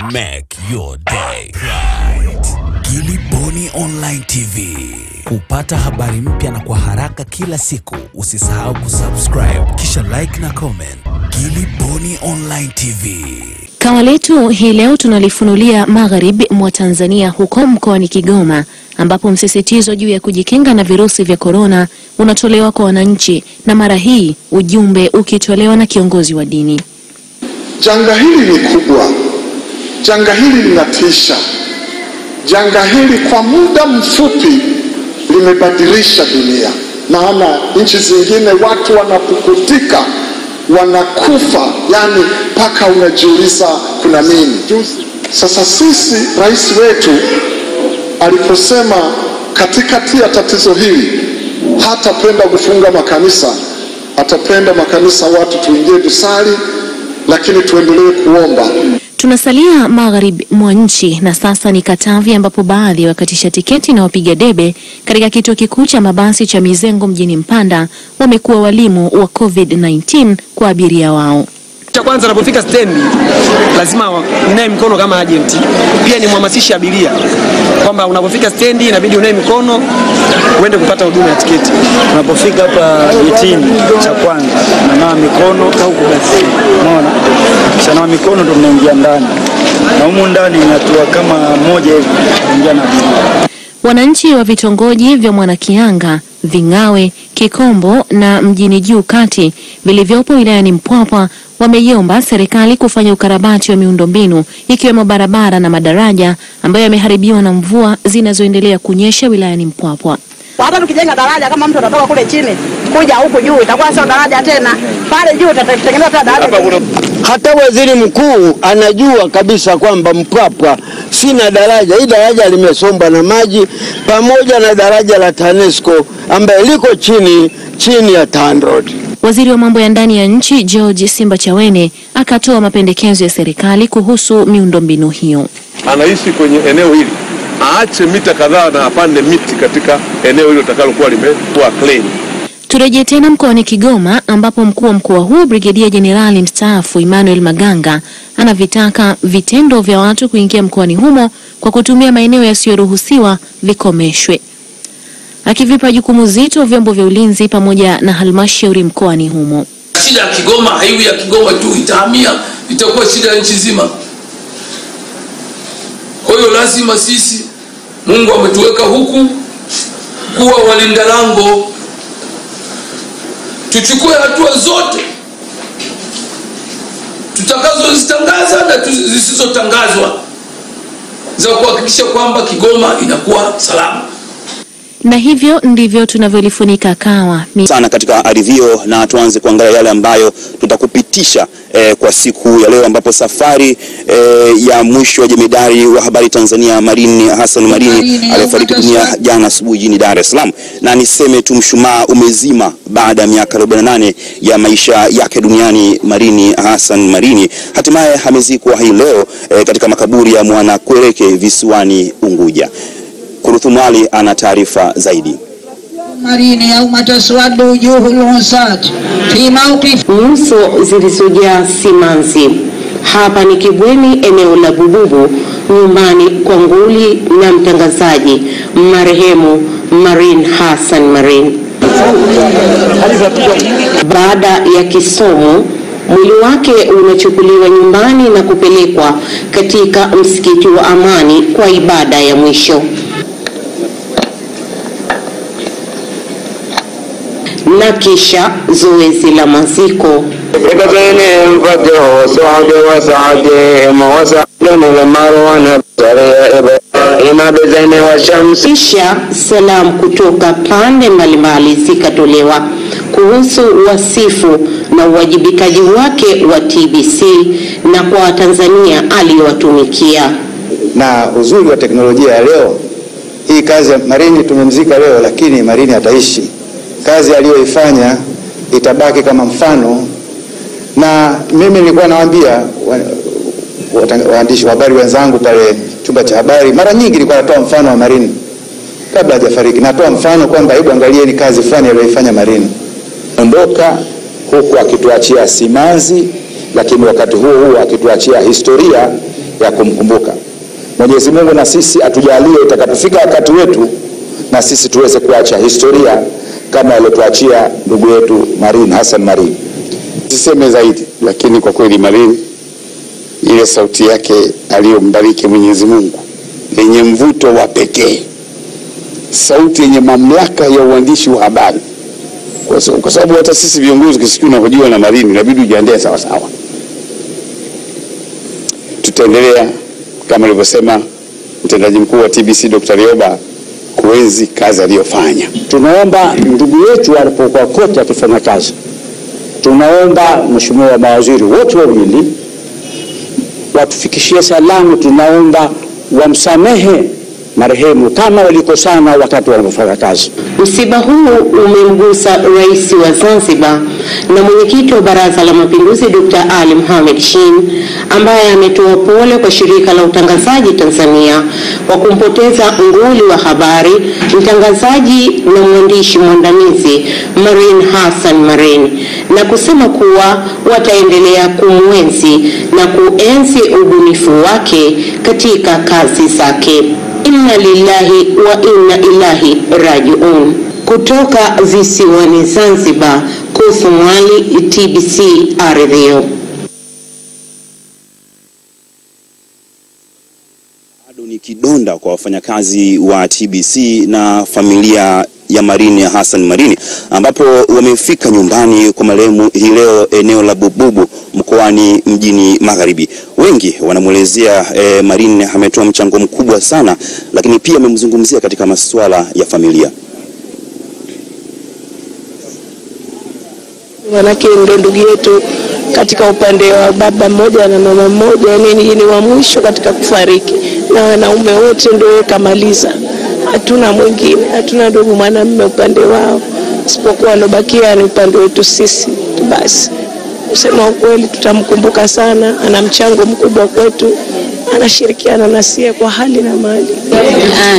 Make your day right. Gilly Bonny Online TV. Kupata habari mpya na kwa haraka kila siku, usisahau kusubscribe kisha like na comment. Gilly Bonny Online TV. Kawa letu hii leo tunalifunulia magharibi mwa Tanzania huko mkoani Kigoma, ambapo msisitizo juu ya kujikinga na virusi vya corona unatolewa kwa wananchi, na mara hii ujumbe ukitolewa na kiongozi wa dini. Janga hili ni kubwa. Janga hili linatisha. Janga hili kwa muda mfupi limebadilisha dunia. Maana nchi zingine watu wanapukutika, wanakufa, yani paka unajiuliza kuna nini. Sasa sisi, rais wetu aliposema katikati ya tatizo hili hatapenda kufunga makanisa, atapenda makanisa watu tuingie tusali, lakini tuendelee kuomba. Tunasalia magharibi mwa nchi na sasa ni Katavi, ambapo baadhi ya wakatisha tiketi na wapiga debe katika kituo kikuu cha mabasi cha Mizengo mjini Mpanda wamekuwa walimu wa COVID-19 kwa abiria wao. Cha kwanza unapofika stendi lazima unae mikono kama agent. Pia ni mhamasisha abiria kwamba unapofika stendi inabidi unae mikono uende kupata huduma ya tiketi. Unapofika hapa getini, cha kwanza unawa mikono au kubasi. Unaona? Kisha nawa mikono ndio unaingia ndani. Na humu ndani inatua kama moja hivi kuingia na abiria. Wananchi wa vitongoji vya Mwanakianga, Vingawe, Kikombo na Mjini Juu Kati vilivyopo wilayani Mpwapwa wameiomba serikali kufanya ukarabati wa miundombinu ikiwemo barabara na madaraja ambayo yameharibiwa na mvua zinazoendelea kunyesha wilayani Mpwapwa. Hata tukijenga daraja, kama mtu anatoka kule chini kuja huku juu itakuwa sio daraja tena. Pale juu tutatengeneza daraja. Hata waziri mkuu anajua kabisa kwamba Mpwapwa sina daraja. Hii daraja limesombwa na maji pamoja na daraja la TANESCO ambaye liko chini ya TANROADS. Waziri wa mambo ya ndani ya nchi George Simbachawene akatoa mapendekezo ya serikali kuhusu miundombinu hiyo. Anaishi kwenye eneo hili, aache mita kadhaa na apande miti katika eneo hilo litakalokuwa limekuwa clean. Turejee tena mkoani Kigoma, ambapo mkuu wa mkoa huu Brigedia Jenerali mstaafu Emmanuel Maganga anavitaka vitendo vya watu kuingia mkoani humo kwa kutumia maeneo yasiyoruhusiwa vikomeshwe, akivipa jukumu zito vyombo vya ulinzi pamoja na halmashauri mkoani humo. Shida ya Kigoma haiwi ya Kigoma tu, itahamia, itakuwa shida ya nchi nzima. Kwa hiyo lazima sisi, Mungu ametuweka huku kuwa walinda lango, tuchukue hatua zote tutakazozitangaza na zisizotangazwa za kuhakikisha kwamba Kigoma inakuwa salama. Na hivyo ndivyo tunavyolifunika Kawa sana katika arivio, na tuanze kuangalia yale ambayo tutakupitisha kwa siku ya leo, ambapo safari ya mwisho wa jemedari wa habari Tanzania Marini Hassan Marini aliyefariki dunia jana asubuhi jijini Dar es Salaam, na niseme tu mshumaa umezima baada ya miaka 48 ya maisha yake duniani. Marini Hassan Marini hatimaye amezikwa hii leo katika makaburi ya Mwanakwerekwe visiwani Unguja. Kuruthumali ana taarifa zaidi. Marini au mataswadu juhul wasat fi mawqif, nyuso zilizojaa simanzi. Hapa ni Kibweni, eneo la Bububu, nyumbani kwa nguli na mtangazaji marehemu Marini Hassan Marini. Baada ya kisomo, mwili wake unachukuliwa nyumbani na kupelekwa katika msikiti wa Amani kwa ibada ya mwisho. Na kisha zoezi la maziko. Kisha salamu kutoka pande mbalimbali zikatolewa kuhusu wasifu na uwajibikaji wake wa TBC na kwa Watanzania aliyowatumikia. Na uzuri wa teknolojia ya leo, hii kazi ya Marini tumemzika leo, lakini Marini ataishi. Kazi aliyoifanya itabaki kama mfano, na mimi nilikuwa nawaambia waandishi wa habari wenzangu pale chumba cha habari, mara nyingi nilikuwa natoa mfano wa Marini kabla hajafariki. Natoa mfano kwamba hebu angalieni kazi fulani aliyoifanya Marini. Ondoka huku akituachia simanzi, lakini wakati huo akituachia historia ya kumkumbuka. Mwenyezi Mungu na sisi atujalie itakapofika wakati wetu na sisi tuweze kuacha historia kama aliyotuachia ndugu yetu Marin Hassan Marin. Siseme zaidi, lakini kwa kweli Marin, ile sauti yake aliyombariki Mwenyezi Mungu yenye mvuto wa pekee, sauti yenye mamlaka ya uandishi wa habari, kwa sababu hata sisi viongozi kisikia unahojiwa na Marin inabidi ujiandae sawa sawa. Tutaendelea kama alivyosema mtendaji mkuu wa TBC Dr. Rioba kuenzi kazi aliyofanya. Tunaomba ndugu yetu alipokuwa kote akifanya kazi, tunaomba mheshimiwa mawaziri wote wawili watufikishie salamu, tunaomba wamsamehe marehemu kama walikosana wakati wanapofanya kazi. Msiba huu umemgusa Rais wa Zanzibar na mwenyekiti wa Baraza la Mapinduzi Dr. Ali Mohamed Shein, ambaye ametoa pole kwa shirika la utangazaji Tanzania kwa kumpoteza nguli wa habari, mtangazaji na mwandishi mwandamizi Marin Hassan Marin, na kusema kuwa wataendelea kumwenzi na kuenzi ubunifu wake katika kazi zake. Inna lillahi wa inna ilahi rajiun. Kutoka visiwani Zanzibar, Kusumwali, TBC Ardhio. Bado ni kidonda kwa wafanyakazi wa TBC na familia ya Marin Hassan Marin, ambapo wamefika nyumbani kwa marehemu hii leo eneo la Bububu mkoani Mjini Magharibi. Wengi wanamuelezea Marin ametoa mchango mkubwa sana, lakini pia amemzungumzia katika masuala ya familia. Manake ndo ndugu yetu katika upande wa baba mmoja na mama mmoja, yani ni wa mwisho katika kufariki, na wanaume wote ndio kamaliza. Hatuna mwingine, hatuna ndugu mwanamume upande wao, isipokuwa alobakia ni upande wetu sisi. Basi kusema ukweli, tutamkumbuka sana, ana mchango mkubwa kwetu, anashirikiana na sisi kwa hali na mali.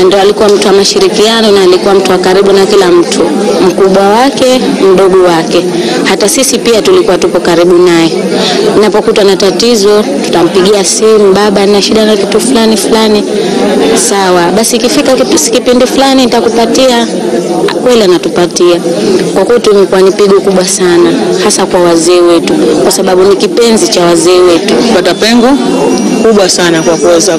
Ndo alikuwa mtu wa mashirikiano na alikuwa mtu wa karibu na kila mtu, mkubwa wake, mdogo wake. Hata sisi pia tulikuwa tupo karibu naye. Ninapokuta na tatizo, tutampigia simu, baba na shida na kitu fulani fulani. Sawa, basi ikifika kipindi fulani nitakupatia. Kweli anatupatia. Kwa kwetu imekuwa ni pigo kubwa sana, hasa kwa wazee wetu, kwa sababu ni kipenzi cha wazee wetu. Pata pengo kubwa sana kwa kuweza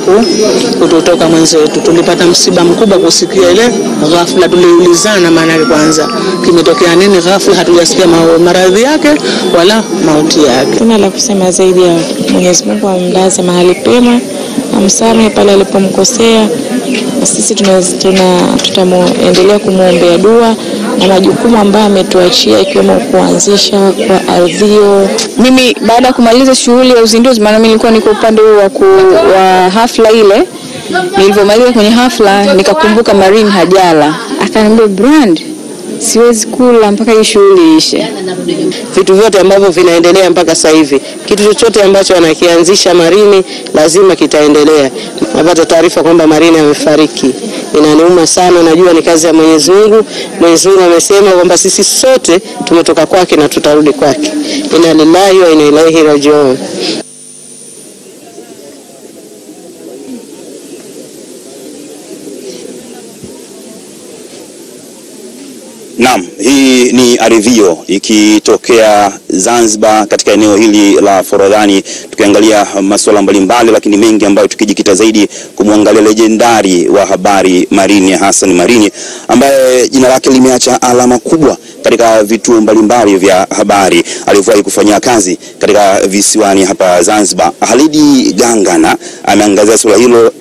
kutotoka mwenzetu. Tulipata msiba mkubwa kusikia ile ghafla, tuliulizana maana kwanza kimetokea nini ghafla, hatujasikia maradhi yake wala mauti yake. Tuna la kusema zaidi ya Mwenyezi Mungu amlaze mahali pema, amsamehe pale alipomkosea. Sisi tutaendelea kumuombea dua na majukumu ambayo ametuachia, ikiwemo kuanzisha kwa Ardhio. Mimi baada ya kumaliza shughuli ya uzinduzi, maana mimi nilikuwa niko upande wa hafla ile, nilipomaliza kwenye hafla nikakumbuka Marin hajala. Akaniambia, Brand, siwezi kula mpaka hii shughuli ishe. Vitu vyote ambavyo vinaendelea mpaka sasa hivi, kitu chochote ambacho anakianzisha Marin lazima kitaendelea. Napata taarifa kwamba Marin amefariki, inaniuma sana. Najua ni kazi ya Mwenyezi Mungu. Mwenyezi Mungu amesema kwamba sisi sote tumetoka kwake na tutarudi kwake. Inna lillahi wa inna ilaihi rajiun. Naam, hii ni Ardhio ikitokea Zanzibar katika eneo hili la Forodhani, tukiangalia masuala mbalimbali, lakini mengi ambayo tukijikita zaidi kumwangalia legendari wa habari Marin Hassan Marin, ambaye jina lake limeacha alama kubwa katika vituo mbalimbali vya habari. Aliwahi kufanya kazi katika visiwani hapa Zanzibar. Halidi Gangana ameangazia suala hilo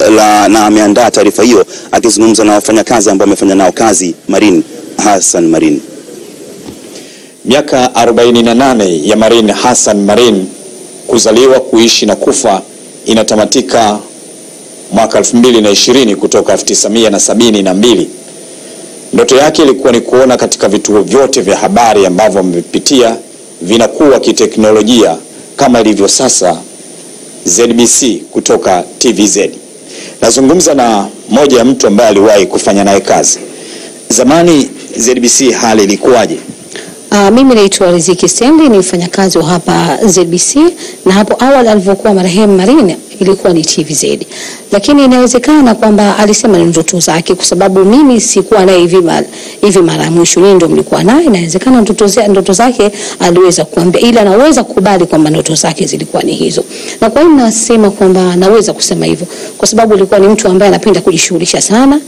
na ameandaa taarifa hiyo akizungumza na wafanyakazi ambao amefanya nao kazi Marin Hassan Marin. Miaka 48 ya Marin Hassan Marin kuzaliwa, kuishi na kufa inatamatika mwaka 2020 kutoka 1972. Ndoto yake ilikuwa ni kuona katika vituo vyote vya habari ambavyo amepitia vinakuwa kiteknolojia kama ilivyo sasa ZBC kutoka TVZ. Nazungumza na moja ya mtu ambaye aliwahi kufanya naye kazi. Zamani ZBC hali ilikuwaje? Mimi naitwa Riziki Stendi, ni mfanyakazi wa hapa ZBC, na hapo awali alivyokuwa marehemu Marin, ilikuwa ni TVZ. Lakini inawezekana kwamba alisema ni ndoto zake, kwa sababu mimi sikuwa naye hivi mara ya mwisho, yeye ndio mlikuwa naye. Inawezekana ndoto zake aliweza kuambia, ila naweza kukubali kwamba ndoto zake zilikuwa ni hizo. Na kwa hiyo nasema kwamba naweza kusema hivyo kwa sababu alikuwa ni mtu ambaye anapenda kujishughulisha sana,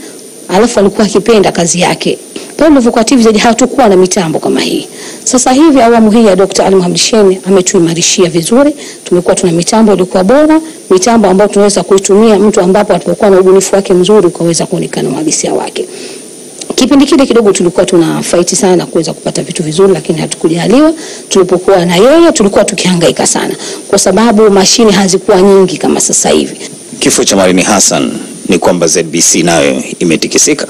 alafu alikuwa akipenda kazi yake. Pale ilivyokuwa TVZ hatakuwa na mitambo kama hii. Sasa hivi awamu hii ya Dr. Ali Mohamed Shein ametuimarishia vizuri. Tumekuwa tuna mitambo ilikuwa bora, mitambo ambayo tunaweza kuitumia mtu ambapo atakuwa na ubunifu wake mzuri ukaweza kuonekana uhalisia wake. Kipindi kile kidogo tulikuwa tuna fight sana kuweza kupata vitu vizuri, lakini hatukujaliwa. Tulipokuwa na yeye tulikuwa tukihangaika sana kwa sababu mashine hazikuwa nyingi kama sasa hivi. Kifo cha Marini Hassan ni kwamba ZBC nayo imetikisika.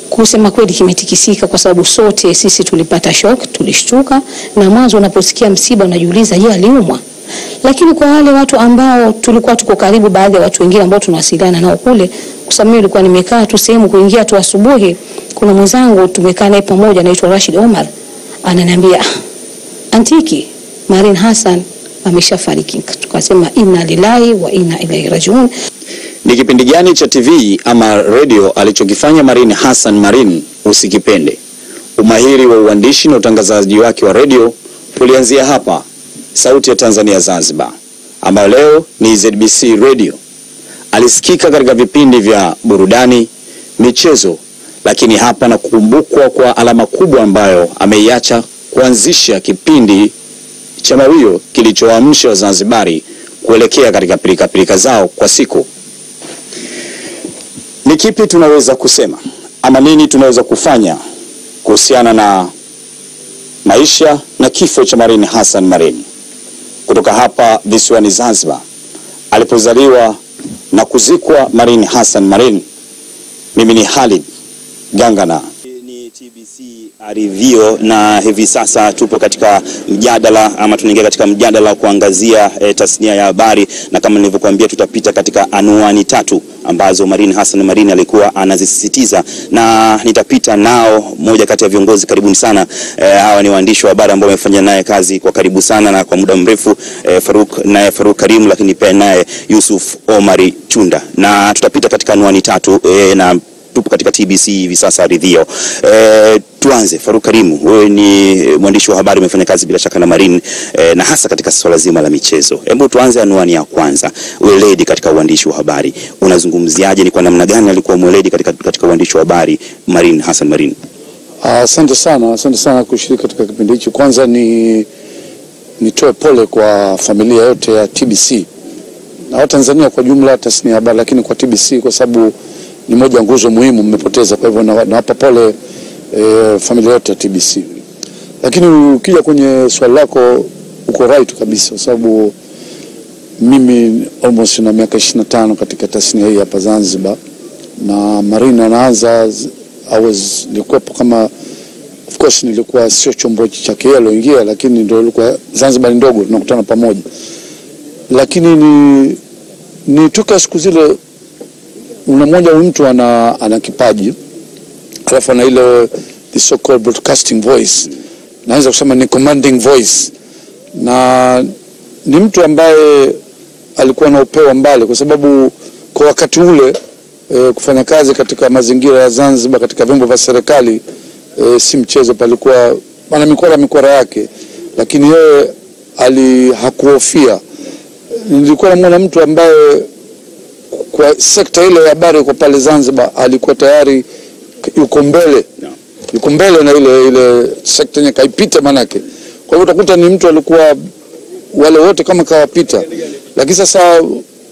Kusema kweli kimetikisika kwa sababu sote sisi tulipata shock, tulishtuka, na mwanzo unaposikia msiba unajiuliza je, aliumwa? Lakini kwa wale watu ambao tulikuwa tuko karibu, baadhi ya watu wengine ambao tunawasiliana nao kule, kwa sababu mimi nilikuwa nimekaa tu sehemu kuingia tu asubuhi, kuna mwenzangu tumekaa naye pamoja anaitwa Rashid Omar, ananiambia Antiki, Marini Hassan ameshafariki. Tukasema inna lillahi wa inna ilaihi rajiun. Ni kipindi gani cha TV ama radio alichokifanya Marini Hassan Marini usikipende? Umahiri wa uandishi na utangazaji wake wa radio ulianzia hapa Sauti ya Tanzania Zanzibar, ambayo leo ni ZBC Radio. Alisikika katika vipindi vya burudani, michezo, lakini hapa na kukumbukwa kwa alama kubwa ambayo ameiacha kuanzisha kipindi cha Mawio kilichoamsha Wazanzibari kuelekea katika pilika zao kwa siku. Ni kipi tunaweza kusema ama nini tunaweza kufanya kuhusiana na maisha na kifo cha Marini Hassan Marini? Kutoka hapa visiwani Zanzibar alipozaliwa na kuzikwa Marini Hassan Marini, mimi ni Khalid Gangana. Ni TBC Review na hivi sasa tupo katika mjadala ama tunaingia katika mjadala kuangazia tasnia ya habari, na kama nilivyokuambia tutapita katika anwani tatu ambazo Marini Hassan Marini alikuwa anazisisitiza, na nitapita nao moja kati ya viongozi karibuni sana. Hawa ni waandishi wa habari ambao wamefanya naye kazi kwa karibu sana na kwa muda mrefu, Faruk Karim, lakini pia naye Yusuf Omari Chunda, na tutapita katika anwani tatu na tupo katika TBC hivi sasa Review. Tuanze Faruk Karim, wewe ni mwandishi wa habari, umefanya kazi bila shaka na Marini na hasa katika swala zima la michezo. Hebu tuanze anwani ya kwanza, weledi katika uandishi wa habari. Unazungumziaje, ni kwa namna gani alikuwa mweledi katika uandishi wa habari Marini Hassan Marini? Asante sana kushiriki katika kipindi hicho. Kwanza nitoe pole kwa familia yote ya TBC na Tanzania kwa jumla, tasnia ya habari, lakini kwa TBC kwa sababu ni moja nguzo muhimu mmepoteza. Kwa hivyo nawapa pole familia yote ya TBC. Lakini ukija kwenye swali lako uko right kabisa, kwa sababu mimi almost na miaka 25 katika tasnia hii hapa Zanzibar, na Marini anaanza nilikuwa kama, of course nilikuwa sio chombo chake yeye aloingia, lakini ndio ilikuwa Zanzibar ndogo tunakutana pamoja. Lakini ni toka siku zile unammoja mtu ana kipaji, alafu ana ile the so called broadcasting voice, naweza kusema ni commanding voice, na ni mtu ambaye alikuwa na upeo mbali, kwa sababu kwa wakati ule kufanya kazi katika mazingira ya Zanzibar katika vyombo vya serikali si mchezo. Palikuwa ana mikora yake, lakini yeye hakuhofia. Nilikuwa namuona mtu ambaye kwa sekta ile ya habari kwa pale Zanzibar alikuwa tayari yuko mbele na ile sekta yenye kaipita manake. Kwa hivyo utakuta ni mtu alikuwa wale wote kama kawapita. Lakini sasa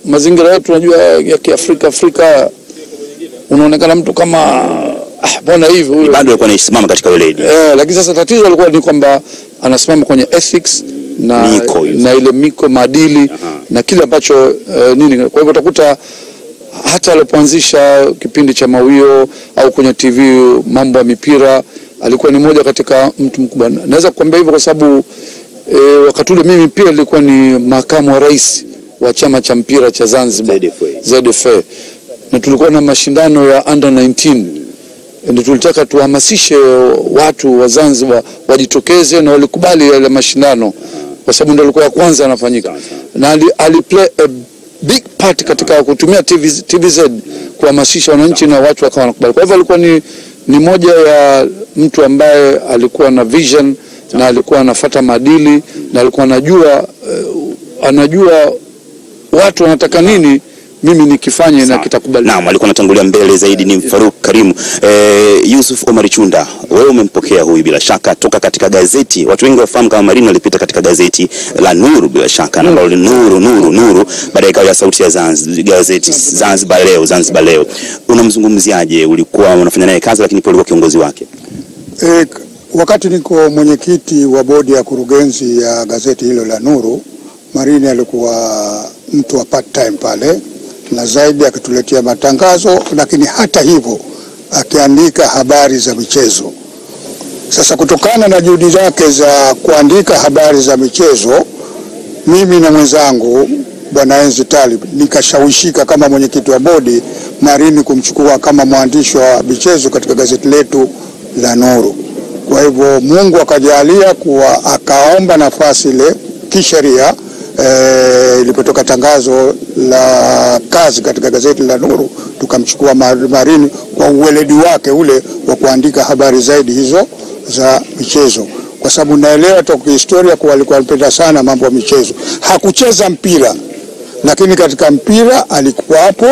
mazingira yetu unajua ya Kiafrika unaonekana mtu kama mbona hivi huyo bado alikuwa anasimama katika weledi. Lakini sasa tatizo alikuwa ni kwamba anasimama kwenye ethics na ile miko maadili na kile ambacho nini. Kwa hivyo utakuta hata alipoanzisha kipindi cha Mawio au kwenye TV mambo ya mipira alikuwa ni moja katika mtu mkubwa. Naweza kukwambia hivyo kwa sababu wakati ule mimi pia nilikuwa ni makamu wa rais wa chama cha mpira cha Zanzibar ZFA, na tulikuwa na mashindano ya under 19, ndio tulitaka tuhamasishe watu wa Zanzibar wajitokeze, na walikubali yale mashindano kwa sababu ndio ilikuwa ya kwanza yanafanyika, na aliplay a big part katika kutumia TVZ kuhamasisha wananchi na watu wakawa wanakubali. Kwa hivyo alikuwa ni moja ya mtu ambaye alikuwa na vision na alikuwa anafuata maadili na alikuwa anajua watu wanataka nini mimi nikifanye na kitakubali. Naam, alikuwa anatangulia mbele zaidi ni Faruk Karimu. Yusuf Omar Chunda, wewe umempokea huyu bila shaka toka katika gazeti. Watu wengi wafahamu kama Marini alipita katika gazeti la Nuru bila shaka, na ambalo Nuru baadaye ikawa Sauti ya Zanzibar, gazeti Zanzibar Leo. Unamzungumziaje? Ulikuwa unafanya naye kazi lakini pia ulikuwa kiongozi wake. Wakati niko mwenyekiti wa bodi ya kurugenzi ya gazeti hilo la Nuru, Marini alikuwa mtu wa part time pale, na zaidi akituletea matangazo, lakini hata hivyo akiandika habari za michezo. Sasa kutokana na juhudi zake za kuandika habari za michezo, mimi na mwenzangu Bwana Enzi Talib nikashawishika kama mwenyekiti wa bodi Marini kumchukua kama mwandishi wa michezo katika gazeti letu la Nuru. Kwa hivyo Mungu akajalia kuwa akaomba nafasi ile kisheria. Ilipotoka tangazo la kazi katika gazeti la Nuru, tukamchukua Marini kwa uweledi wake ule wa kuandika habari zaidi hizo za michezo, kwa sababu naelewa toka historia kwa alikuwa anapenda sana mambo ya michezo. Hakucheza mpira, lakini katika mpira alikuwa hapo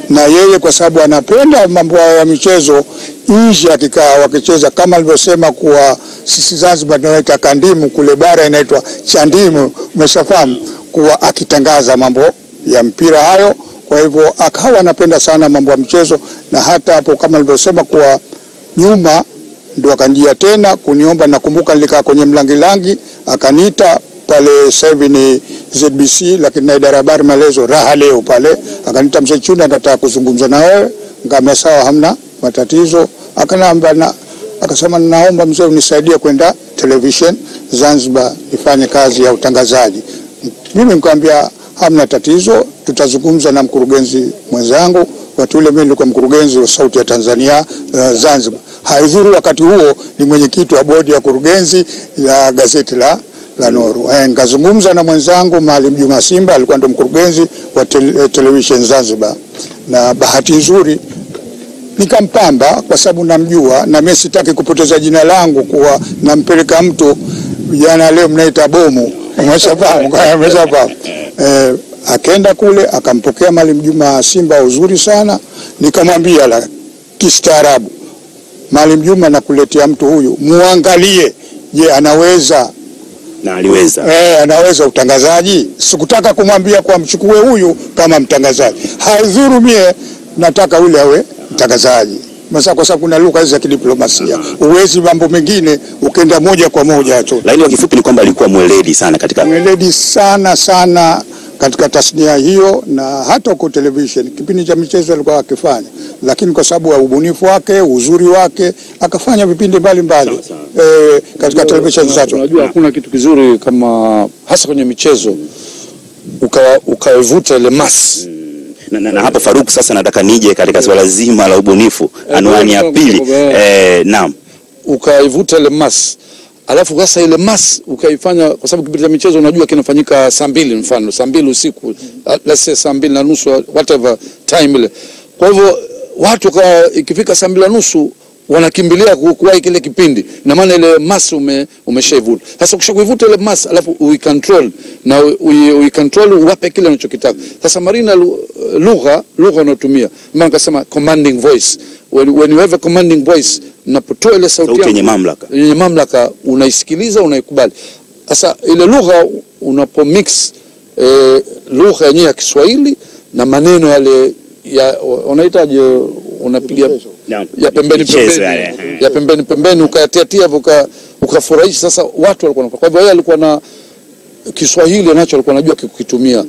na yeye, kwa sababu anapenda mambo ya michezo. Nje akikaa wakicheza, kama alivyosema kuwa sisi Zanzibar tunaita kandimu, kule bara inaitwa chandimu, umeshafahamu, kuwa akitangaza mambo ya mpira hayo. Kwa hivyo akawa anapenda sana mambo ya michezo, na hata hapo kama alivyosema kuwa nyuma ndio akanjia tena kuniomba. Nakumbuka nilikaa kwenye mlangilangi akaniita pale, sasa hivi ni ZBC lakini na idara habari maelezo Raha Leo pale, akaniita, Mzee Chunda nataka kuzungumza na wewe. Ngame sawa, hamna matatizo. Akasema naomba mzee unisaidie kwenda television Zanzibar nifanye kazi ya utangazaji. Mimi nikamwambia hamna tatizo, tutazungumza na mkurugenzi mwenzangu. Watu ule mimi nilikuwa mkurugenzi wa Sauti ya Tanzania Zanzibar. Haidhuru wakati huo ni mwenyekiti wa bodi ya kurugenzi ya gazeti la Nuru. Nikazungumza na mwenzangu Maalim Juma Simba, alikuwa ndo mkurugenzi wa television Zanzibar, na bahati nzuri nikampamba kwa sababu namjua, na mimi sitaki kupoteza jina langu kuwa nampeleka mtu jana leo mnaita bomu, umeshafahamu. Akaenda kule akampokea Maalim Juma Simba uzuri sana. Nikamwambia la kistaarabu, Maalim Juma nakuletea mtu huyu, muangalie, je anaweza na aliweza. Anaweza utangazaji. Sikutaka kumwambia kwa mchukue huyu kama mtangazaji, haidhuru mie nataka ule awe mtangazaji. Masa kwa sababu kuna lugha za kidiplomasia, uwezi mambo mengine ukenda moja kwa moja tu. Lakini kwa kifupi ni kwamba alikuwa mweledi sana katika tasnia hiyo, na hata kwa television kipindi cha michezo alikuwa akifanya, lakini kwa sababu ya ubunifu wake, uzuri wake, akafanya vipindi mbalimbali katika television zetu. Unajua hakuna kitu kizuri kama hasa kwenye michezo ukavuta ile mass. Na hapa Faruk, sasa nataka nije katika swala zima la ubunifu, anwani ya pili. Naam, ukaivuta ile mass, alafu sasa ile mass ukaifanya, kwa sababu kipindi cha michezo unajua kinafanyika saa 2, mfano saa 2 usiku, let's say saa 2:30 whatever time ile. Kwa hivyo watu ikifika saa 2:30 wanakimbilia kuwahi kile kipindi, na maana ile mass umeshaivuta. Sasa ukishakuivuta ile mass, alafu uicontrol na uicontrol uwape kile unachokitaka. Sasa Marina lugha unatumia, maana akasema commanding voice. When you have a commanding voice, unapotoa ile sauti yenye mamlaka unaisikiliza, unaikubali. Sasa ile lugha unapomix lugha yenyewe ya Kiswahili na maneno yale ya unahitaji unapiga ya pembeni ukayatia ukafurahisha. Sasa watu walikuwa. Kwa hivyo yeye alikuwa na Kiswahili anacho, alikuwa anajua kukitumia,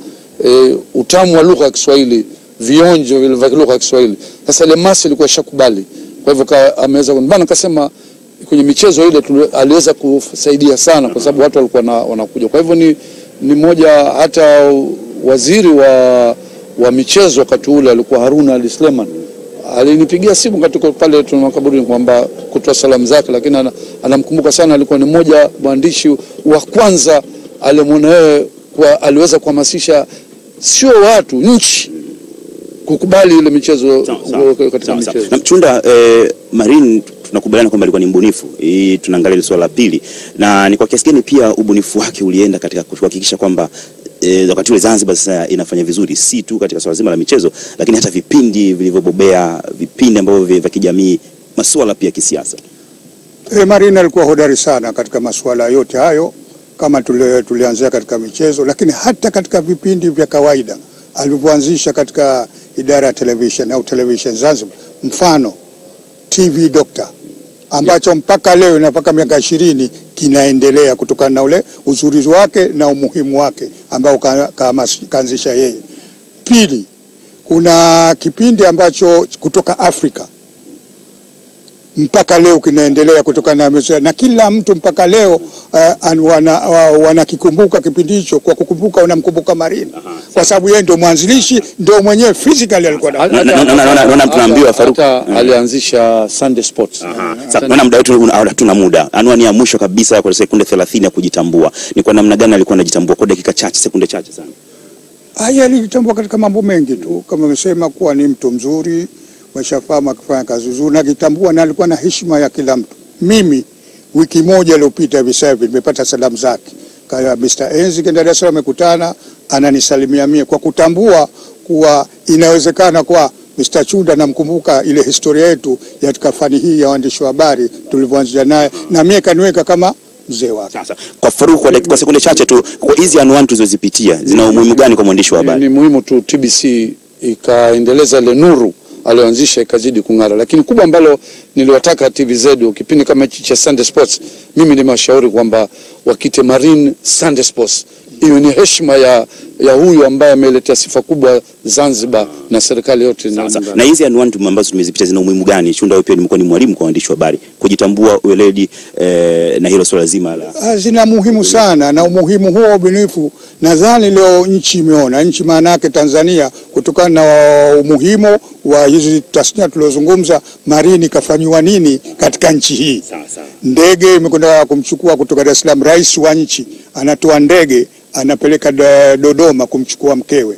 utamu wa lugha ya Kiswahili, vionjo vile vya lugha ya Kiswahili. Sasa ile masi ilikuwa shakubali. Kwa hivyo ameweza bana, akasema kwenye michezo ile aliweza kusaidia sana, kwa sababu watu walikuwa wanakuja. Kwa hivyo ni moja, hata waziri wa michezo wakati ule alikuwa Haruna Ali Suleiman, alinipigia simu katika pale tunakaburi kwamba kutoa salamu zake, lakini anamkumbuka sana. Alikuwa ni mmoja mwandishi wa kwanza alimwona yeye aliweza kuhamasisha sio watu, nchi kukubali ile michezo katika michezo. Na Chunda, Marine tunakubaliana kwamba alikuwa ni mbunifu. Tunaangalia swala la pili, na ni kwa kiasi gani pia ubunifu wake ulienda katika kuhakikisha kwamba wakati ule Zanzibar sasa inafanya vizuri, si tu katika swala zima la michezo, lakini hata vipindi vilivyobobea, vipindi ambavyo vya kijamii, masuala pia kisiasa. Marine alikuwa hodari sana katika masuala yote hayo, kama tulianzia katika michezo, lakini hata katika vipindi vya kawaida alivyoanzisha katika idara ya television au television Zanzibar, mfano TV Doctor, ambacho mpaka leo na mpaka miaka 20 kinaendelea kutokana na ule uzuri wake na umuhimu wake ambao kaanzisha yeye. Pili, kuna kipindi ambacho kutoka Afrika mpaka leo kinaendelea kutokana na kila mtu mpaka leo wanakikumbuka kipindi hicho. Kwa kukumbuka unamkumbuka Marine kwa sababu yeye ndio mwanzilishi, ndio mwenyewe physically alikuwa naona tunaambiwa Faruk alianzisha Sunday Sports. Naona muda wetu hatuna muda. Anwani ya mwisho kabisa kwa sekunde 30 ya kujitambua. Ni kwa namna gani alikuwa anajitambua kwa dakika chache, sekunde chache sana? Alijitambua katika mambo mengi tu, kama nimesema kuwa ni mtu mzuri, washafahamu akifanya kazi nzuri na kitambua, na alikuwa na heshima ya kila mtu. Mimi wiki moja iliyopita hivi sasa nimepata salamu zake. Kaya Mr. Enzi kenda Dar es Salaam amekutana, ananisalimia mimi kwa kutambua kuwa inawezekana kwa Mr. Chunda namkumbuka ile historia yetu ya fani hii ya waandishi wa habari tulivyoanza naye, na mimi kaniweka kama mzee wake. Sasa kwa Faruk, kwa sekunde chache tu, kwa hizi anwani tulizozipitia zina umuhimu gani kwa mwandishi wa habari? Ni muhimu tu TBC ikaendeleza ile nuru alioanzisha ikazidi kung'ara, lakini kubwa ambalo niliwataka TVZ kipindi kama hichi cha Sunday Sports, mimi nimewashauri kwamba wakite Marine Sunday Sports. Hiyo ni heshima ya huyu ambaye ameletea sifa kubwa Zanzibar na serikali yote. Na hizi anwani ambazo tumezipitia zina umuhimu gani? Chunda, wewe pia nimekuwa ni mwalimu kwa waandishi wa habari, kujitambua, weledi na hilo swala zima la zina muhimu sana, na umuhimu huo ubunifu nadhani leo nchi imeona. Nchi maana yake Tanzania, kutokana na umuhimu wa hizi tasnia tulizozungumza, Marine kafanywa nini katika nchi hii. Ndege imekwenda kumchukua kutoka Dar es Salaam, rais wa nchi anatoa ndege anapeleka Dodoma kumchukua mkewe,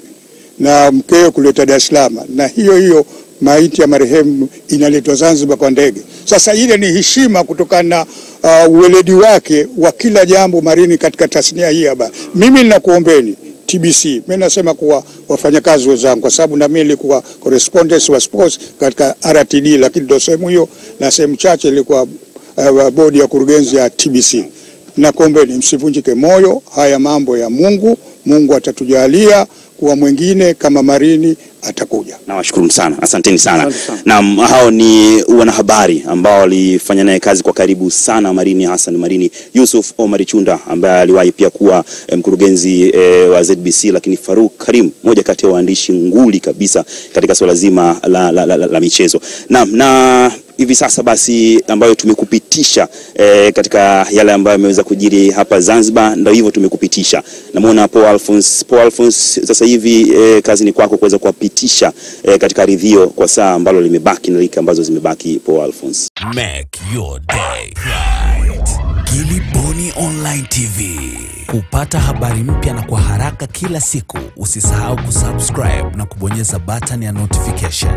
na mkewe kuleta Dar es Salaam, na hiyo maiti ya marehemu inaletwa Zanzibar kwa ndege. Sasa ile ni heshima kutokana na uweledi wake wa kila jambo Marine katika tasnia hii hapa. Mimi ninakuombeni TBC, mimi nasema kuwa wafanyakazi wenzangu, kwa sababu na mimi nilikuwa correspondent wa sports katika RTD, lakini ndio sehemu hiyo na sehemu chache ilikuwa bodi ya kurugenzi ya TBC. Nakuombeni msivunjike moyo, haya mambo ya Mungu atatujalia kuwa mwingine kama Marine atakuja. Nawashukuru sana, asanteni sana. Na hao ni wanahabari ambao walifanya naye kazi kwa karibu sana Marine Hassan Marine. Yusuf Omar Chunda ambaye aliwahi pia kuwa mkurugenzi wa ZBC, lakini Faruk Karim, moja kati ya waandishi nguli kabisa katika swala zima la michezo. Na hivi sasa basi ambayo tumekupitisha katika yale ambayo yameweza kujiri hapa Zanzibar, ndio hivyo tumekupitisha. Namuona Paul Alphonse sasa hivi kazi ni kwako kuweza kuwapitisha katika ridhio kwa saa ambalo limebaki na lika ambazo zimebaki. Paul Alphonse. Make your day right. Gilly Bonny Online TV. Kupata habari mpya na kwa haraka kila siku, usisahau kusubscribe na kubonyeza button ya notification.